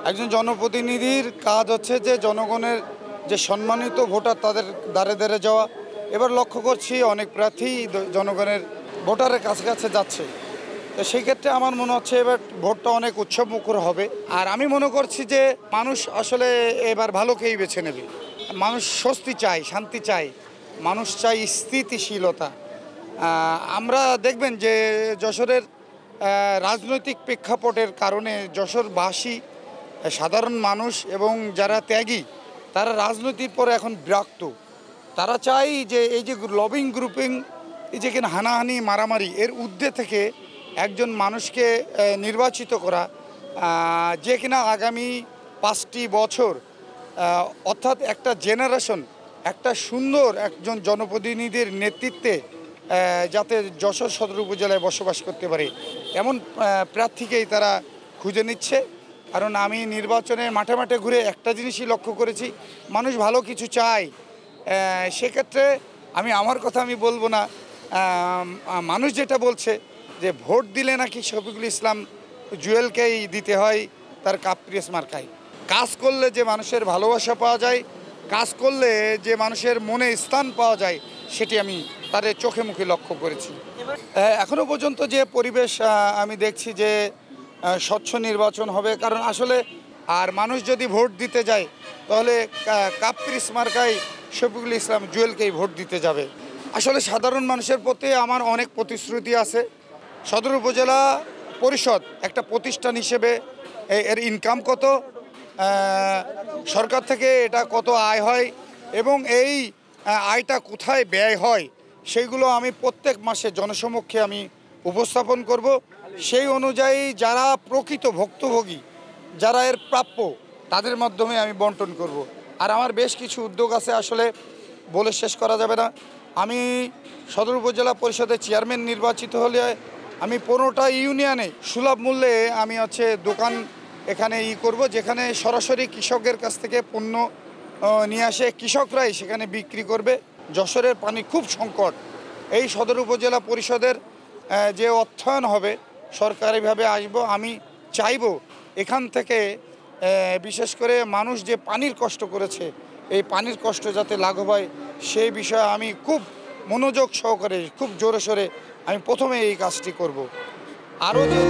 একজন জনপ্রতিনিধির কাজ হচ্ছে যে জনগণের যে সম্মানিত ভোটার তাদের দ্বারে দ্বারে যাওয়া। এবার লক্ষ্য করছি অনেক প্রার্থী জনগণের ভোটারের কাছে কাছে যাচ্ছে। তো সেই ক্ষেত্রে আমার মনে হচ্ছে এবার ভোটটা অনেক উৎসবমুখর হবে। আর আমি মনে করছি যে মানুষ আসলে এবার ভালোকেই বেছে নেবে। মানুষ স্বস্তি চায়, শান্তি চায়, মানুষ চায় স্থিতিশীলতা। আমরা দেখবেন যে যশোরের রাজনৈতিক প্রেক্ষাপটের কারণে যশোরবাসী, সাধারণ মানুষ এবং যারা ত্যাগী তারা রাজনীতির পরে এখন বিরক্ত। তারা চায় যে এই যে লবিং গ্রুপিং, এই যে কিনা হানাহানি মারামারি, এর ঊর্ধ্বে থেকে একজন মানুষকে নির্বাচিত করা, যে কিনা আগামী 5টি বছর অর্থাৎ একটা জেনারেশন একটা সুন্দর একজন জনপ্রতিনিধির নেতৃত্বে যাতে যশোর সদর উপজেলায় বসবাস করতে পারে এমন প্রার্থীকেই তারা খুঁজে নিচ্ছে। কারণ আমি নির্বাচনের মাঠে মাঠে ঘুরে একটা জিনিসই লক্ষ্য করেছি, মানুষ ভালো কিছু চায়। সেক্ষেত্রে আমার কথা আমি বলবো না, মানুষ যেটা বলছে যে ভোট দিলে নাকি শফিকুল ইসলাম জুয়েলকেই দিতে হয় তার কাপ্রিয়াস মার্কায়। কাজ করলে যে মানুষের ভালোবাসা পাওয়া যায়, কাজ করলে যে মানুষের মনে স্থান পাওয়া যায়, সেটি আমি তাদের চোখে মুখে লক্ষ্য করেছি। এখনো পর্যন্ত যে পরিবেশ আমি দেখছি যে স্বচ্ছ নির্বাচন হবে। কারণ আসলে আর মানুষ যদি ভোট দিতে যায় তাহলে কাপ্রিস মার্কায় শফিকুল ইসলাম জুয়েলকেই ভোট দিতে যাবে। আসলে সাধারণ মানুষের প্রতি আমার অনেক প্রতিশ্রুতি আছে। সদর উপজেলা পরিষদ একটা প্রতিষ্ঠান হিসেবে এর ইনকাম কত, সরকার থেকে এটা কত আয় হয় এবং এই আয়টা কোথায় ব্যয় হয়, সেইগুলো আমি প্রত্যেক মাসে জনসমক্ষে আমি উপস্থাপন করব। সেই অনুযায়ী যারা প্রকৃত ভুক্তভোগী, যারা এর প্রাপ্য, তাদের মাধ্যমে আমি বন্টন করব। আর আমার বেশ কিছু উদ্যোগ আছে, আসলে বলে শেষ করা যাবে না। আমি সদর উপজেলা পরিষদের চেয়ারম্যান নির্বাচিত হলে আমি 15টা ইউনিয়নে সুলভ মূল্যে আমি দোকান এখানে করব, যেখানে সরাসরি কৃষকের কাছ থেকে পণ্য নিয়ে আসে কৃষকরাই সেখানে বিক্রি করবে। যশোরের পানি খুব সংকট। এই সদর উপজেলা পরিষদের যে অর্থায়ন হবে সরকারিভাবে আসবো, আমি চাইব এখান থেকে বিশেষ করে মানুষ যে পানির কষ্ট করেছে এই পানির কষ্ট যাতে লাঘব হয় সেই বিষয়ে আমি খুব মনোযোগ সহকারে খুব জোরে সোরে আমি প্রথমে এই কাজটি করব। আরও যে